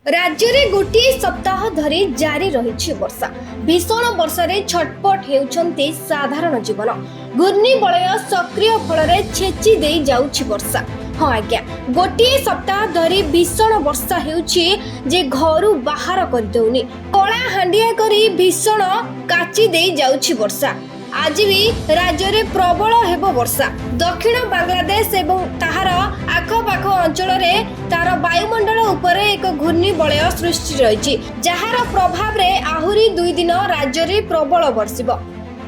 राज्य में गोटे सप्ताह धरी जारी रही वर्षा। भीषण वर्षा छटपट होउछन्ते साधारण जीवन। घूर्णिबलय सक्रिय फल छेची दे जाउछि वर्षा। हाँ आज्ञा, गोटे सप्ताह धरी भीषण वर्षा हेउछि जे घरु बाहर कर दउनी। कला हांडिया करी भीषण काची दे जाउछि वर्षा। आज भी राज्य में प्रबल हेबो वर्षा। दक्षिण बांग्लादेश एवं ताहार आखपाख अंचल तार वायुमंडल उपर एक घूर्णिबलय सृष्टि रही, जार प्रभाव रे आहुरी 2 दिन राज्य में प्रबल वर्षिब।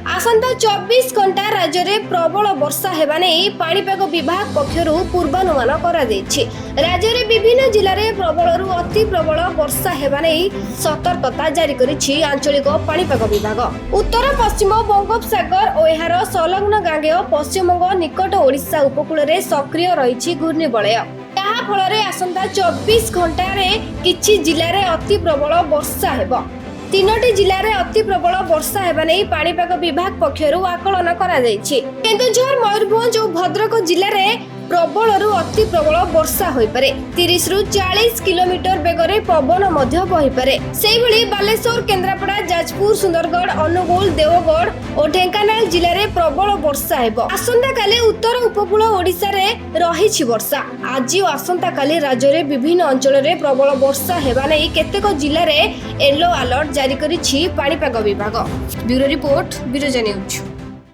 आसंता 24 घंटा राज्य में प्रबल वर्षा हेबा नै पाणीपाग विभाग पक्षरु पूर्वानुमान करा दैछि। राज्य में विभिन्न जिले में प्रबलरु अति प्रबल वर्षा हेबा नै सतर्कता जारी करिछि आंचलिक पाणीपाग विभाग। उत्तर पश्चिम बंगोपसागर और एहार संलग्न गांगेय पश्चिमबंग निकट ओडिशा उपकूल रे सक्रिय रहिछि घूर्णिबलय। यहा फल आसंता 24 घंटा रे किछि जिले में अति प्रबल वर्षा हेबो। 3टी जिले में अति प्रबल वर्षा हेबा नै पाणीपाग विभाग पक्षरु आकलन करा दैछि। केन्दुझर, मयूरभंज और भद्रक जिले में प्रबलरु अति प्रबल वर्षा होई पारे। 30 रु 40 किलोमीटर बेगरे पवन मध्य बही पारे। सेहि भली बालेश्वर, केन्द्रापड़ा, जाजपुर, सुंदरगढ़, अनुगुल, देवगढ़ और ढेंकानाल जिले में प्रबल वर्षा हेबो। आसंता काली उत्तर उपकूल ओडिशा रे रहिछि वर्षा। आज और आसंता काली राज्य रे विभिन्न अंचल रे प्रबल वर्षा हेबा नै केतेक जिले रे येलो अलर्ट जारी करिछि पाणीपाग विभाग। Bureau report, Biraja news.